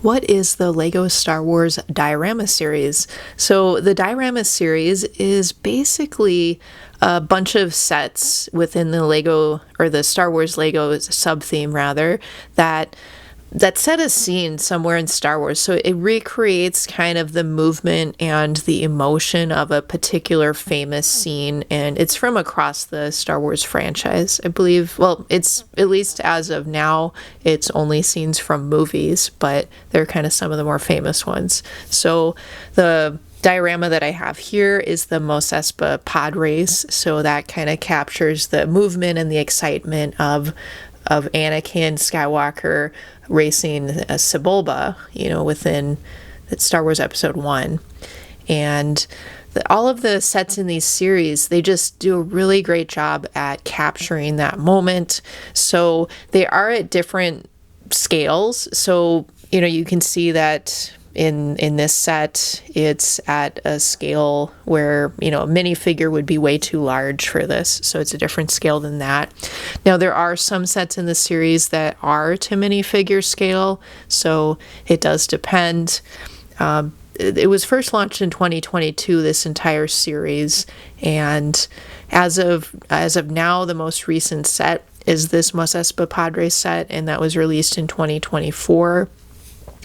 What is the Lego Star Wars Diorama series? So the Diorama series is basically a bunch of sets within the Lego, or the Star Wars Lego sub-theme rather, that set a scene somewhere in Star Wars. So it recreates kind of the movement and the emotion of a particular famous scene, and it's from across the Star Wars franchise, I believe. Well, it's, at least as of now, it's only scenes from movies, but they're kind of some of the more famous ones. So the diorama that I have here is the Mos Espa pod race, so that kind of captures the movement and the excitement of Anakin Skywalker racing a Sebulba, within Star Wars Episode 1. And all of the sets in these series, they just do a really great job at capturing that moment. So they are at different scales. So, you can see that in this set, it's at a scale where, a minifigure would be way too large for this. So it's a different scale than that. Now, there are some sets in the series that are to minifigure scale, so it does depend. It was first launched in 2022, this entire series, and as of now, the most recent set is this Mos Espa Padre set, and that was released in 2024.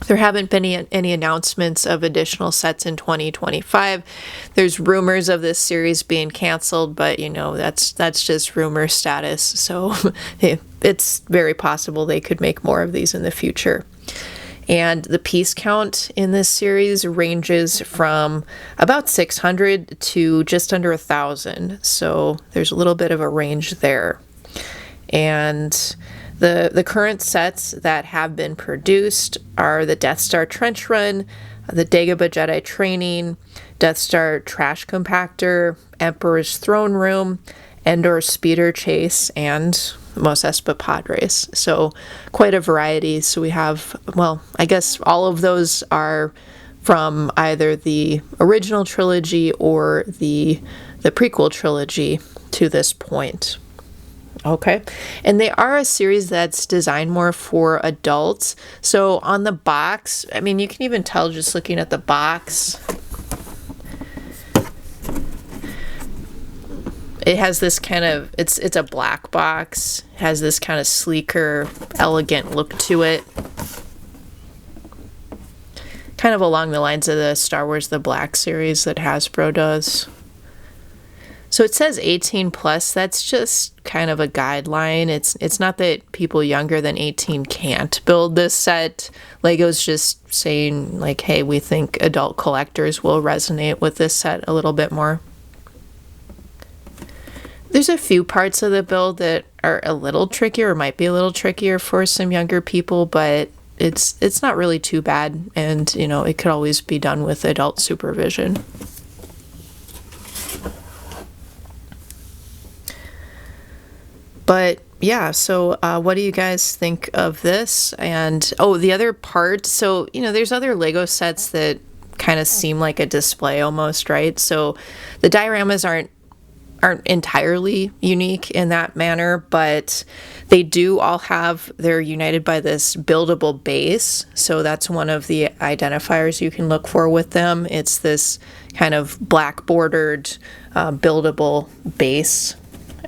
There haven't been any announcements of additional sets in 2025. There's rumors of this series being canceled, but that's just rumor status. So it's very possible they could make more of these in the future. And the piece count in this series ranges from about 600 to just under 1,000. So there's a little bit of a range there. And the current sets that have been produced are the Death Star Trench Run, the Dagobah Jedi Training, Death Star Trash Compactor, Emperor's Throne Room, Endor Speeder Chase, and Mos Espa Pod Race. So quite a variety. So we have, well, I guess all of those are from either the original trilogy or the prequel trilogy to this point. Okay, and they are a series that's designed more for adults. So on the box, I mean, you can even tell just looking at the box, it has this kind of, it's a black box, has this kind of sleeker, elegant look to it. Kind of along the lines of the Star Wars The Black series that Hasbro does. So it says 18 plus. That's just kind of a guideline. It's not that people younger than 18 can't build this set. Lego's just saying, like, hey, we think adult collectors will resonate with this set a little bit more. There's a few parts of the build that are a little trickier, or might be a little trickier for some younger people, but it's not really too bad, and it could always be done with adult supervision. But yeah, so what do you guys think of this? And the other part, so there's other Lego sets that kind of seem like a display almost, right? So the dioramas aren't entirely unique in that manner, but they do all have, they're united by this buildable base. So that's one of the identifiers you can look for with them. It's this kind of black bordered buildable base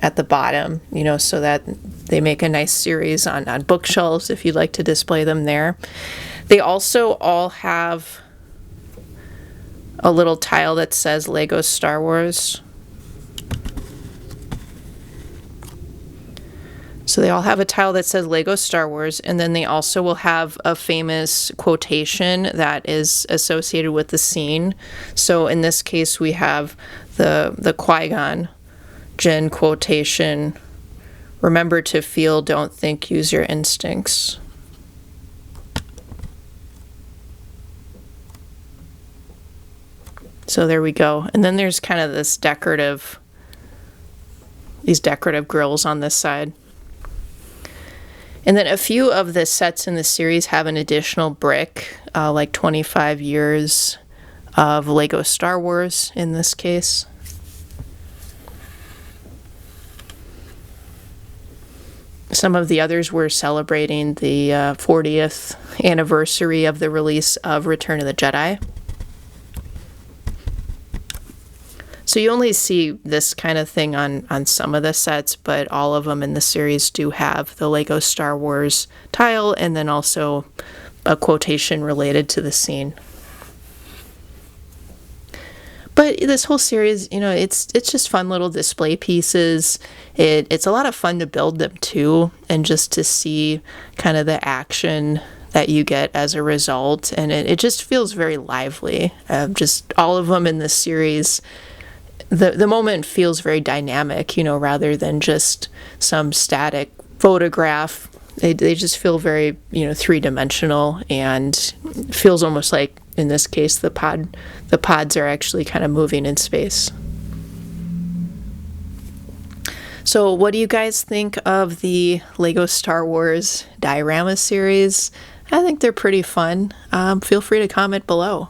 at the bottom, so that they make a nice series on bookshelves if you'd like to display them there. They also all have a little tile that says Lego Star Wars. So they all have a tile that says Lego Star Wars, and then they also will have a famous quotation that is associated with the scene. So in this case, we have the Qui-Gon Jinn quotation, "Remember to feel, don't think, use your instincts." So there we go. And then there's kind of these decorative grills on this side. And then a few of the sets in the series have an additional brick, like 25 years of Lego Star Wars in this case. Some of the others were celebrating the 40th anniversary of the release of Return of the Jedi. So you only see this kind of thing on some of the sets, but all of them in the series do have the Lego Star Wars tile and then also a quotation related to the scene. But this whole series, it's just fun little display pieces. It's a lot of fun to build them too, and just to see kind of the action that you get as a result. And it just feels very lively. Just all of them in this series, the moment feels very dynamic, rather than just some static photograph. They just feel very, three-dimensional, and feels almost like, in this case, the pods are actually kind of moving in space. So what do you guys think of the Lego Star Wars Diorama series? I think they're pretty fun. Feel free to comment below.